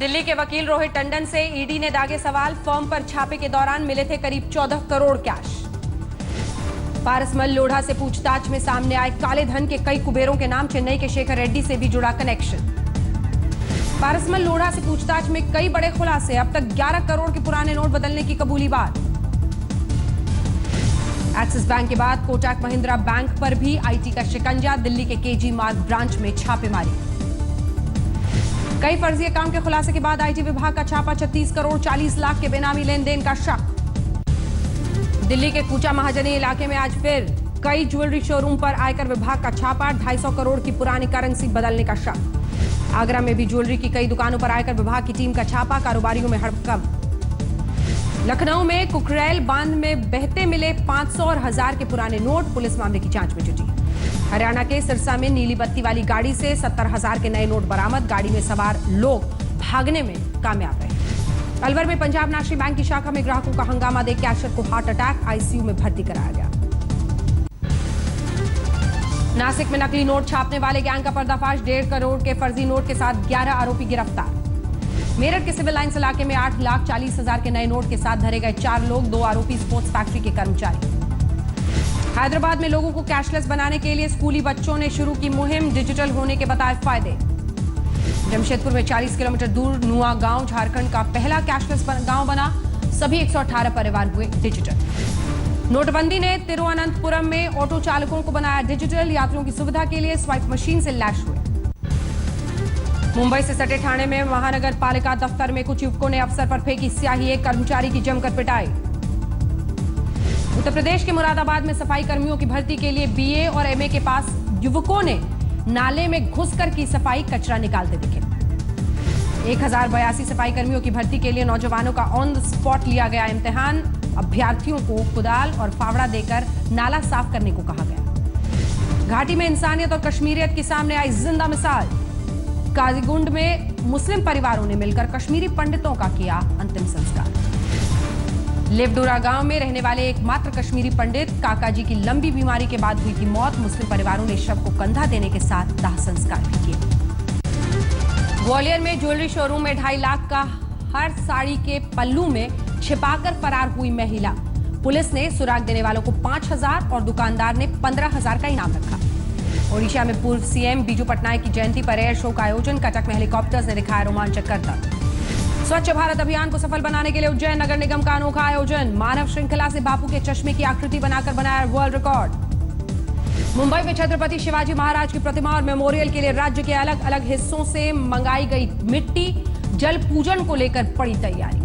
दिल्ली के वकील रोहित टंडन से ईडी ने दागे सवाल। फर्म पर छापे के दौरान मिले थे करीब 14 करोड़ कैश। पारसमल लोढ़ा से पूछताछ में सामने आए काले धन के कई कुबेरों के नाम। चेन्नई के शेखर रेड्डी से भी जुड़ा कनेक्शन। पारसमल लोढ़ा से पूछताछ में कई बड़े खुलासे। अब तक 11 करोड़ के पुराने नोट बदलने की कबूली बात। एक्सिस बैंक के बाद कोटक महिंद्रा बैंक पर भी आईटी का शिकंजा। दिल्ली के केजी मार्ग ब्रांच में छापेमारी। कई फर्जी अकाउंट के खुलासे के बाद आईटी विभाग का छापा। 36 करोड़ 40 लाख के बेनामी लेन देन का शक। दिल्ली के कूचा महाजनी इलाके में आज फिर कई ज्वेलरी शोरूम पर आयकर विभाग का छापा। 250 करोड़ की पुरानी करेंसी बदलने का शक। आगरा में भी ज्वेलरी की कई दुकानों पर आयकर विभाग की टीम का छापा। कारोबारियों में हड़कंप। लखनऊ में कुकरेल बांध में बहते मिले 500 और 1000 के पुराने नोट। पुलिस मामले की जांच में जुटी। हरियाणा के सिरसा में नीली बत्ती वाली गाड़ी से 70,000 के नए नोट बरामद। गाड़ी में सवार लोग भागने में कामयाब रहे। अलवर में पंजाब नेशनल बैंक की शाखा में ग्राहकों का हंगामा देख कैशियर को हार्ट अटैक। आईसीयू में भर्ती कराया गया। नासिक में नकली नोट छापने वाले गैंग का पर्दाफाश। 1.5 करोड़ के फर्जी नोट के साथ 11 आरोपी गिरफ्तार। मेरठ के सिविल लाइंस इलाके में 8,40,000 के नए नोट के साथ धरे गए 4 लोग। 2 आरोपी स्पोर्ट्स फैक्ट्री के कर्मचारी। हैदराबाद में लोगों को कैशलेस बनाने के लिए स्कूली बच्चों ने शुरू की मुहिम। डिजिटल होने के बताए फायदे। जमशेदपुर में 40 किलोमीटर दूर नुआ गांव झारखंड का पहला कैशलेस गांव बना। सभी 118 परिवार हुए डिजिटल। नोटबंदी ने तिरुवनंतपुरम में ऑटो चालकों को बनाया डिजिटल। यात्रियों की सुविधा के लिए स्वाइप मशीन से लैश हुए। मुंबई से सटे ठाणे में महानगर पालिका दफ्तर में कुछ युवकों ने अफसर पर फेंकी स्याही। एक कर्मचारी की जमकर पिटाई। उत्तर प्रदेश के मुरादाबाद में सफाई कर्मियों की भर्ती के लिए बीए और एमए के पास युवकों ने नाले में घुसकर की सफाई। कचरा निकालते दिखे। 1082 सफाई कर्मियों की भर्ती के लिए नौजवानों का ऑन द स्पॉट लिया गया इम्तिहान। अभ्यर्थियों को कुदाल और फावड़ा देकर नाला साफ करने को कहा गया। घाटी में इंसानियत और कश्मीरियत की सामने आई जिंदा मिसाल। काजीगुंड में मुस्लिम परिवारों ने मिलकर कश्मीरी पंडितों का किया अंतिम संस्कार। लिवडूरा गांव में रहने वाले एकमात्र कश्मीरी पंडित काकाजी की लंबी बीमारी के बाद हुई थी मौत। मुस्लिम परिवारों ने शव को कंधा देने के साथ दाह संस्कार भी किए। ग्वालियर में ज्वेलरी शोरूम में 2.5 लाख का हर साड़ी के पल्लू में छिपाकर फरार हुई महिला। पुलिस ने सुराग देने वालों को 5,000 और दुकानदार ने 15,000 का इनाम रखा। ओडिशा में पूर्व सीएम बीजू पटनायक की जयंती पर एयर शो का आयोजन। कटक में हेलीकॉप्टर्स ने दिखाया रोमांचक करतब। स्वच्छ भारत अभियान को सफल बनाने के लिए उज्जैन नगर निगम का अनोखा आयोजन। मानव श्रृंखला से बापू के चश्मे की आकृति बनाकर बनाया वर्ल्ड रिकॉर्ड। मुंबई में छत्रपति शिवाजी महाराज की प्रतिमा और मेमोरियल के लिए राज्य के अलग अलग हिस्सों से मंगाई गई मिट्टी। जल पूजन को लेकर पड़ी तैयारी।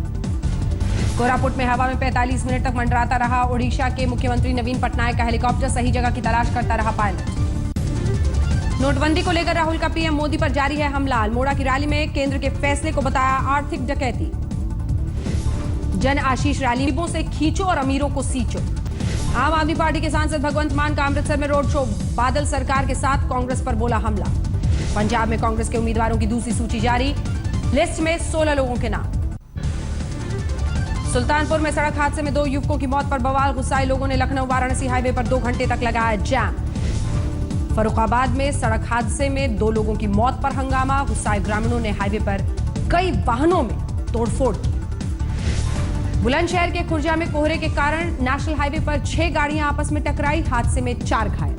कोरापुट में हवा में 45 मिनट तक मंडराता रहा ओडिशा के मुख्यमंत्री नवीन पटनायक का हेलीकॉप्टर। सही जगह की तलाश करता रहा पायलट। नोटबंदी को लेकर राहुल का पीएम मोदी पर जारी है हमला। अल्मोड़ा की रैली में केंद्र के फैसले को बताया आर्थिक डकैती। जन आशीष रैली गरीबों से खींचो और अमीरों को सींचो। आम आदमी पार्टी के सांसद भगवंत मान का अमृतसर में रोड शो। बादल सरकार के साथ कांग्रेस पर बोला हमला। पंजाब में कांग्रेस के उम्मीदवारों की दूसरी सूची जारी। लिस्ट में 16 लोगों के नाम। सुल्तानपुर में सड़क हादसे में 2 युवकों की मौत पर बवाल। गुस्साए लोगों ने लखनऊ वाराणसी हाईवे पर 2 घंटे तक लगाया जाम। फर्रुखाबाद में सड़क हादसे में 2 लोगों की मौत पर हंगामा। गुस्साए ग्रामीणों ने हाईवे पर कई वाहनों में तोड़फोड़ की। बुलंदशहर के खुर्जा में कोहरे के कारण नेशनल हाईवे पर 6 गाड़ियां आपस में टकराई। हादसे में 4 घायल।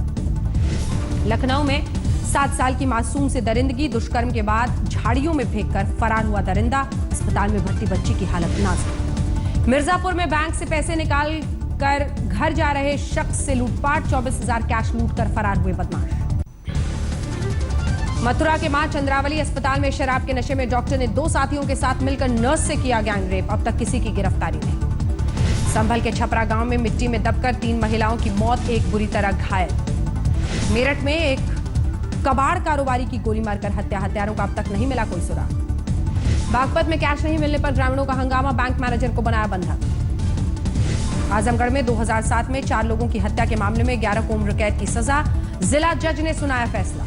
लखनऊ में 7 साल की मासूम से दरिंदगी। दुष्कर्म के बाद झाड़ियों में फेंककर फरार हुआ दरिंदा। अस्पताल में भर्ती बच्ची की हालत नाजुक। मिर्जापुर में बैंक से पैसे निकाल कर घर जा रहे शख्स से लूटपाट। 24,000 कैश लूट कर फरार हुए बदमाश। मथुरा के मां चंद्रावली अस्पताल में शराब के नशे में डॉक्टर ने 2 साथियों के साथ मिलकर नर्स से किया गैंग रेप। अब तक किसी की गिरफ्तारी नहीं। संभल के छपरा गांव में मिट्टी में दबकर 3 महिलाओं की मौत। एक बुरी तरह घायल। मेरठ में एक कबाड़ कारोबारी की गोली मारकर हत्या। हत्यारों का अब तक नहीं मिला कोई सुराग। बागपत में कैश नहीं मिलने पर ग्रामीणों का हंगामा। बैंक मैनेजर को बनाया बंधक। आजमगढ़ में 2007 में 4 लोगों की हत्या के मामले में 11 को उम्र कैद की सजा। जिला जज ने सुनाया फैसला।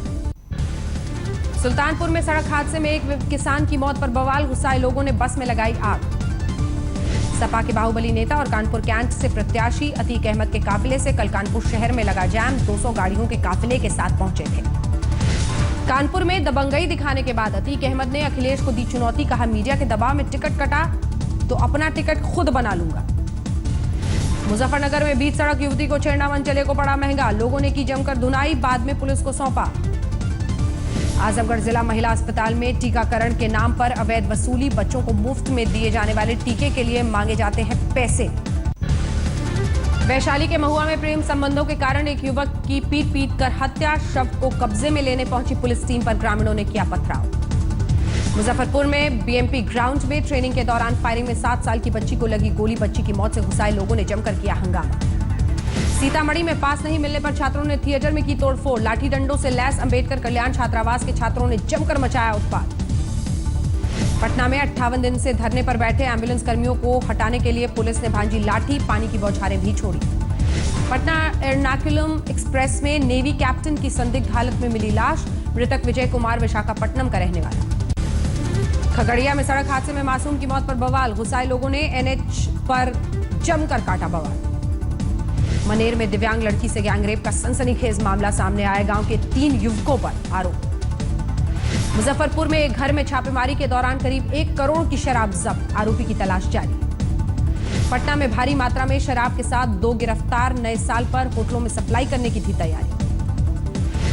सुल्तानपुर में सड़क हादसे में एक किसान की मौत पर बवाल। गुस्साए लोगों ने बस में लगाई आग। सपा के बाहुबली नेता और कानपुर कैंट से प्रत्याशी अतीक अहमद के काफिले से कल कानपुर शहर में लगा जाम। 200 गाड़ियों के काफिले के साथ पहुंचे थे। कानपुर में दबंगई दिखाने के बाद अतीक अहमद ने अखिलेश को दी चुनौती, कहा मीडिया के दबाव में टिकट कटा तो अपना टिकट खुद बना लूंगा। मुजफ्फरनगर में बीच सड़क युवती को छेड़ना मनचले को पड़ा महंगा, लोगों ने की जमकर धुनाई, बाद में पुलिस को सौंपा। आजमगढ़ जिला महिला अस्पताल में टीकाकरण के नाम पर अवैध वसूली, बच्चों को मुफ्त में दिए जाने वाले टीके के लिए मांगे जाते हैं पैसे। वैशाली के महुआ में प्रेम संबंधों के कारण एक युवक की पीट कर हत्या, शव को कब्जे में लेने पहुंची पुलिस टीम पर ग्रामीणों ने किया पथराव। मुजफ्फरपुर में बीएमपी ग्राउंड में ट्रेनिंग के दौरान फायरिंग में 7 साल की बच्ची को लगी गोली, बच्ची की मौत से गुस्साए लोगों ने जमकर किया हंगामा। सीतामढ़ी में पास नहीं मिलने पर छात्रों ने थिएटर में की तोड़फोड़, लाठी डंडों से लैस अंबेडकर कल्याण छात्रावास के छात्रों ने जमकर मचाया उत्पात। पटना में 58 दिन से धरने पर बैठे एम्बुलेंस कर्मियों को हटाने के लिए पुलिस ने भांजी लाठी, पानी की बौछारें भी छोड़ी। पटना एर्नाकुलम एक्सप्रेस में नेवी कैप्टन की संदिग्ध हालत में मिली लाश, मृतक विजय कुमार विशाखापट्टनम का रहने वाला। खगड़िया में सड़क हादसे में मासूम की मौत पर बवाल, गुस्साए लोगों ने एनएच पर जमकर काटा बवाल। मनेर में दिव्यांग लड़की से गैंगरेप का सनसनीखेज मामला सामने आया, गांव के 3 युवकों पर आरोप। मुजफ्फरपुर में एक घर में छापेमारी के दौरान करीब 1 करोड़ की शराब जब्त, आरोपी की तलाश जारी। पटना में भारी मात्रा में शराब के साथ 2 गिरफ्तार, नए साल पर होटलों में सप्लाई करने की थी तैयारी।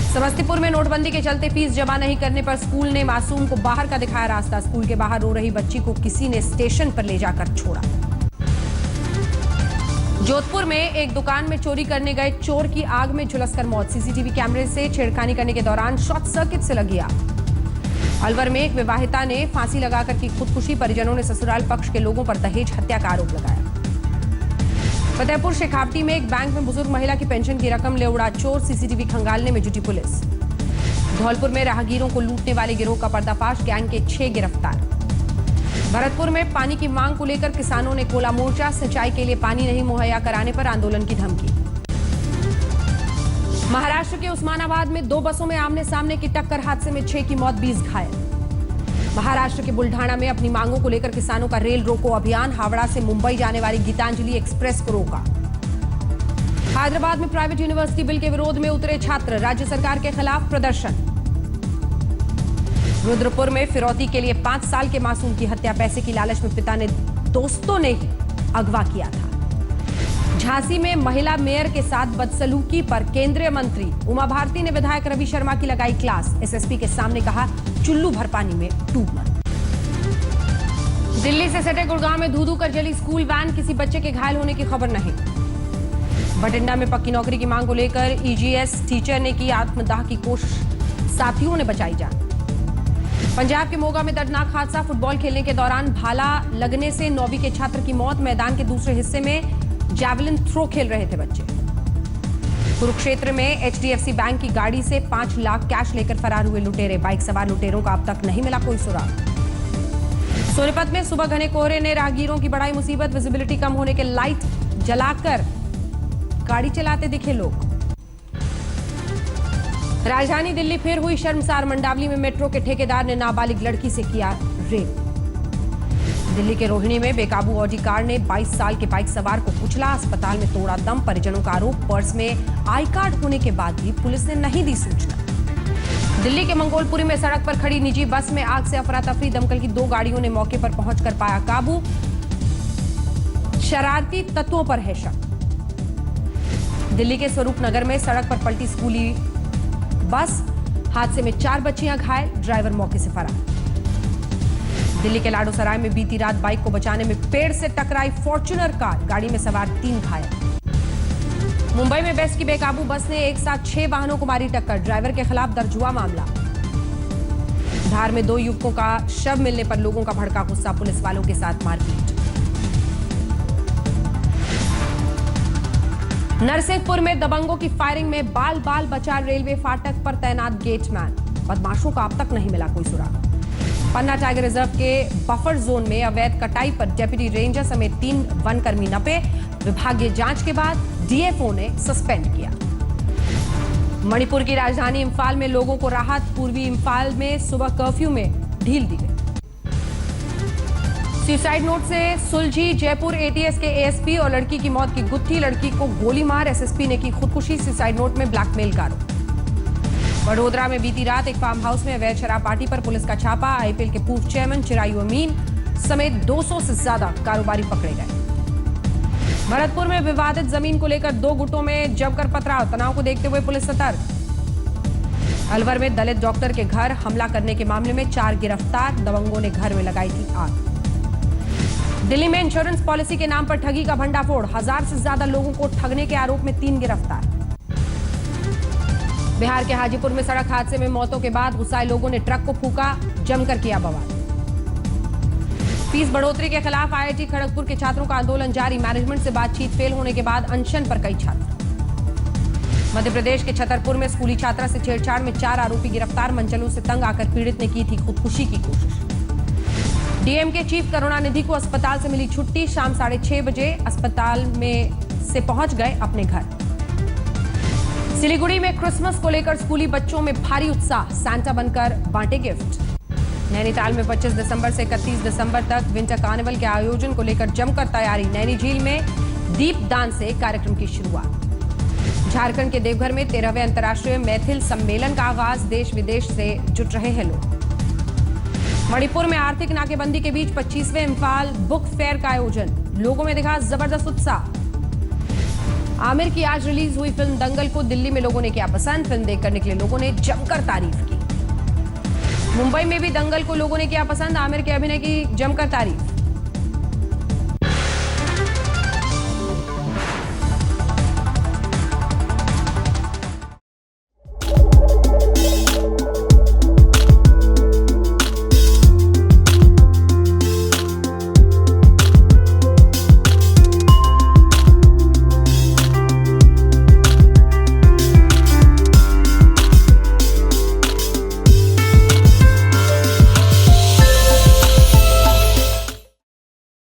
समस्तीपुर में नोटबंदी के चलते फीस जमा नहीं करने पर स्कूल ने मासूम को बाहर का दिखाया रास्ता, स्कूल के बाहर रो रही बच्ची को किसी ने स्टेशन पर ले जाकर छोड़ा। जोधपुर में एक दुकान में चोरी करने गए चोर की आग में झुलसकर मौत, सीसीटीवी कैमरे से छेड़खानी करने के दौरान शॉर्ट सर्किट से लगी आग। अलवर में एक विवाहिता ने फांसी लगाकर की खुदकुशी, परिजनों ने ससुराल पक्ष के लोगों पर दहेज हत्या का आरोप लगाया। फतेहपुर शेखावटी में एक बैंक में बुजुर्ग महिला की पेंशन की रकम ले उड़ा चोर, सीसीटीवी खंगालने में जुटी पुलिस। धौलपुर में राहगीरों को लूटने वाले गिरोह का पर्दाफाश, गैंग के 6 गिरफ्तार। भरतपुर में पानी की मांग को लेकर किसानों ने खोला मोर्चा, सिंचाई के लिए पानी नहीं मुहैया कराने पर आंदोलन की धमकी। महाराष्ट्र के उस्मानाबाद में 2 बसों में आमने सामने की टक्कर, हादसे में 6 की मौत, 20 घायल। महाराष्ट्र के बुल्ढाना में अपनी मांगों को लेकर किसानों का रेल रोको अभियान, हावड़ा से मुंबई जाने वाली गीतांजलि एक्सप्रेस को रोका। हैदराबाद में प्राइवेट यूनिवर्सिटी बिल के विरोध में उतरे छात्र, राज्य सरकार के खिलाफ प्रदर्शन। रुद्रपुर में फिरौती के लिए 5 साल के मासूम की हत्या, पैसे की लालच में पिता ने दोस्तों ने ही अगवा किया था। झांसी में महिला मेयर के साथ बदसलूकी पर केंद्रीय मंत्री उमा भारती ने विधायक रवि शर्मा की लगाई क्लास, एसएसपी के सामने कहा चुल्लू भर पानी में डूब मत। दिल्ली से सटे गुड़गांव में धू-धू कर जली स्कूल वैन, किसी बच्चे के घायल होने की खबर नहीं। बठिंडा में पक्की नौकरी की मांग को लेकर ईजीएस टीचर ने की आत्मदाह की कोशिश, साथियों ने बचाई जान। पंजाब के मोगा में दर्दनाक हादसा, फुटबॉल खेलने के दौरान भाला लगने से 9वीं के छात्र की मौत, मैदान के दूसरे हिस्से में जैवलिन थ्रो खेल रहे थे बच्चे। कुरुक्षेत्र में एचडीएफसी बैंक की गाड़ी से 5 लाख कैश लेकर फरार हुए लुटेरे, बाइक सवार लुटेरों का अब तक नहीं मिला कोई सुराग। सोनीपत में सुबह घने कोहरे ने राहगीरों की बढ़ाई मुसीबत, विजिबिलिटी कम होने के लाइट जलाकर गाड़ी चलाते दिखे लोग। राजधानी दिल्ली फिर हुई शर्मसार, मंडावली में मेट्रो के ठेकेदार ने नाबालिग लड़की से किया रेप। दिल्ली के रोहिणी में बेकाबू ऑडी कार ने 22 साल के बाइक सवार को कुचला, अस्पताल में तोड़ा दम, परिजनों का आरोप पर्स में आई कार्ड होने के बाद भी पुलिस ने नहीं दी सूचना। दिल्ली के मंगोलपुरी में सड़क पर खड़ी निजी बस में आग से अफरा तफरी, दमकल की 2 गाड़ियों ने मौके पर पहुंचकर पाया काबू, शरारती तत्वों पर है शक। दिल्ली के स्वरूप नगर में सड़क पर पलटी स्कूली बस, हादसे में 4 बच्चियां घायल, ड्राइवर मौके से फरार। दिल्ली के लाडोसराय में बीती रात बाइक को बचाने में पेड़ से टकराई फॉर्च्यूनर कार, गाड़ी में सवार 3 घायल। मुंबई में बेस्ट की बेकाबू बस ने एक साथ 6 वाहनों को मारी टक्कर, ड्राइवर के खिलाफ दर्ज हुआ मामला। धार में 2 युवकों का शव मिलने पर लोगों का भड़का गुस्सा, पुलिस वालों के साथ मारपीट। नरसिंहपुर में दबंगों की फायरिंग में बाल बाल बचा रेलवे फाटक पर तैनात गेटमैन, बदमाशों का अब तक नहीं मिला कोई सुराग। पन्ना टाइगर रिजर्व के बफर जोन में अवैध कटाई पर डेप्यूटी रेंजर समेत 3 वनकर्मी नपे, विभागीय जांच के बाद डीएफओ ने सस्पेंड किया। मणिपुर की राजधानी इंफाल में लोगों को राहत, पूर्वी इंफाल में सुबह कर्फ्यू में ढील दी गई। सुसाइड नोट से सुलझी जयपुर एटीएस के एएसपी और लड़की की मौत की गुत्थी, लड़की को गोली मार एसएसपी ने की खुदकुशी, सुसाइड नोट में ब्लैकमेल का आरोप। वडोदरा में बीती रात एक फार्म हाउस में अवैध शराब पार्टी पर पुलिस का छापा। आईपीएल के पूर्व चेयरमैन चिरायु अमीन समेत 200 से ज्यादा कारोबारी पकड़े गए। भरतपुर में विवादित जमीन को लेकर दो गुटों में जमकर पथराव। तनाव को देखते हुए पुलिस सतर्क। अलवर में दलित डॉक्टर के घर हमला करने के मामले में 4 गिरफ्तार। दबंगों ने घर में लगाई थी आग। दिल्ली में इंश्योरेंस पॉलिसी के नाम पर ठगी का भंडाफोड़। 1000 से ज्यादा लोगों को ठगने के आरोप में 3 गिरफ्तार। बिहार के हाजीपुर में सड़क हादसे में मौतों के बाद गुस्साए लोगों ने ट्रक को फूका, जमकर किया बवाल। फीस बढ़ोतरी के खिलाफ आईआईटी खड़गपुर के छात्रों का आंदोलन जारी। मैनेजमेंट से बातचीत फेल होने के बाद अनशन पर कई छात्र। मध्य प्रदेश के छतरपुर में स्कूली छात्रा से छेड़छाड़ में 4 आरोपी गिरफ्तार। मनचलों से तंग आकर पीड़ित ने की थी खुदकुशी की कोशिश। डीएम के चीफ करुणानिधि को अस्पताल से मिली छुट्टी। शाम 6:30 बजे अस्पताल में से पहुंच गए अपने घर। सिलीगुड़ी में क्रिसमस को लेकर स्कूली बच्चों में भारी उत्साह। सांता बनकर बांटे गिफ्ट। नैनीताल में 25 दिसंबर से 31 दिसंबर तक विंटर कार्निवल के आयोजन को लेकर जमकर तैयारी। नैनी झील में दीपदान से कार्यक्रम की शुरुआत। झारखंड के देवघर में 13वें अंतर्राष्ट्रीय मैथिल सम्मेलन का आगाज। देश विदेश से जुट रहे हैं लोग। मणिपुर में आर्थिक नाकेबंदी के बीच 25वें इम्फाल बुक फेयर का आयोजन। लोगों में दिखा जबरदस्त उत्साह। आमिर की आज रिलीज हुई फिल्म दंगल को दिल्ली में लोगों ने किया पसंद। फिल्म देखकर निकले लोगों ने जमकर तारीफ की। मुंबई में भी दंगल को लोगों ने किया पसंद। आमिर के अभिनय की जमकर तारीफ।